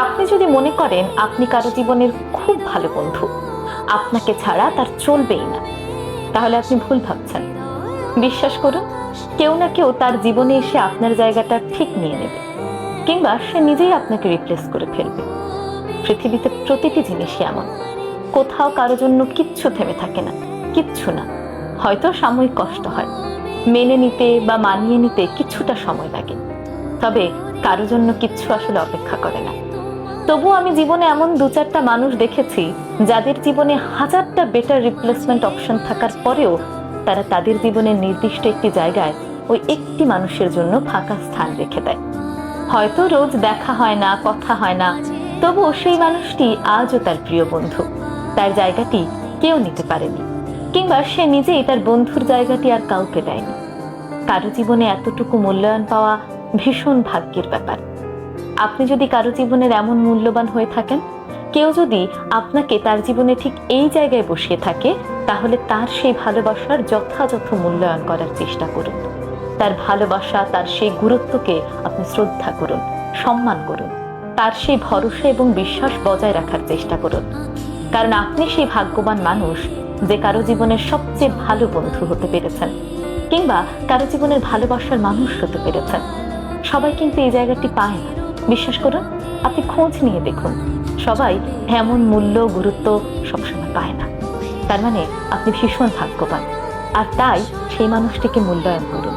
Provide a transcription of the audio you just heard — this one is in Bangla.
আপনি যদি মনে করেন আপনি কারো জীবনের খুব ভালো বন্ধু, আপনাকে ছাড়া তার চলবেই না, তাহলে আপনি ভুল ভাবছেন। বিশ্বাস করুন, কেউ না কেউ তার জীবনে এসে আপনার জায়গাটা ঠিক নিয়ে নেবে, কিংবা সে নিজেই আপনাকে রিপ্লেস করে ফেলবে। পৃথিবীতে প্রতিটি জিনিসই এমন, কোথাও কারো জন্য কিচ্ছু থেমে থাকে না, কিচ্ছু না। হয়তো সাময়িক কষ্ট হয়, মেনে নিতে বা মানিয়ে নিতে কিছুটা সময় লাগে, তবে কারো জন্য কিচ্ছু আসলে অপেক্ষা করে না। তবু আমি জীবনে এমন দু চারটা মানুষ দেখেছি যাদের জীবনে হাজারটা বেটার রিপ্লেসমেন্ট অপশন থাকার পরেও তারা তাদের জীবনের নির্দিষ্ট একটি জায়গায় ওই একটি মানুষের জন্য ফাঁকা স্থান রেখে দেয়। হয়তো রোজ দেখা হয় না, কথা হয় না, তবুও সেই মানুষটি আজও তার প্রিয় বন্ধু। তার জায়গাটি কেউ নিতে পারেনি, কিংবা সে নিজেই তার বন্ধুর জায়গাটি আর কাউকে দেয়নি। কারো জীবনে এতটুকু মূল্যায়ন পাওয়া ভীষণ ভাগ্যের ব্যাপার। আপনি যদি কারো জীবনের এমন মূল্যবান হয়ে থাকেন, কেউ যদি আপনাকে তার জীবনে ঠিক এই জায়গায় বসিয়ে থাকে, তাহলে তার সেই ভালোবাসার যথাযথ মূল্যায়ন করার চেষ্টা করুন। তার ভালোবাসা, তার সেই গুরুত্বকে আপনি শ্রদ্ধা করুন, সম্মান করুন। তার সেই ভরসা এবং বিশ্বাস বজায় রাখার চেষ্টা করুন, কারণ আপনি সেই ভাগ্যবান মানুষ যে কারো জীবনের সবচেয়ে ভালো বন্ধু হতে পেরেছেন, কিংবা কারো জীবনের ভালোবাসার মানুষ হতে পেরেছেন। সবাই কিন্তু এই জায়গাটি পায় না। বিশ্বাস করুন, আপনি খোঁজ নিয়ে দেখুন, সবাই এমন মূল্য, গুরুত্ব সবসময় পায় না। তার মানে আপনি ভীষণ ভাগ্যবান, আর তাই সেই মানুষটিকে মূল্যায়ন করুন।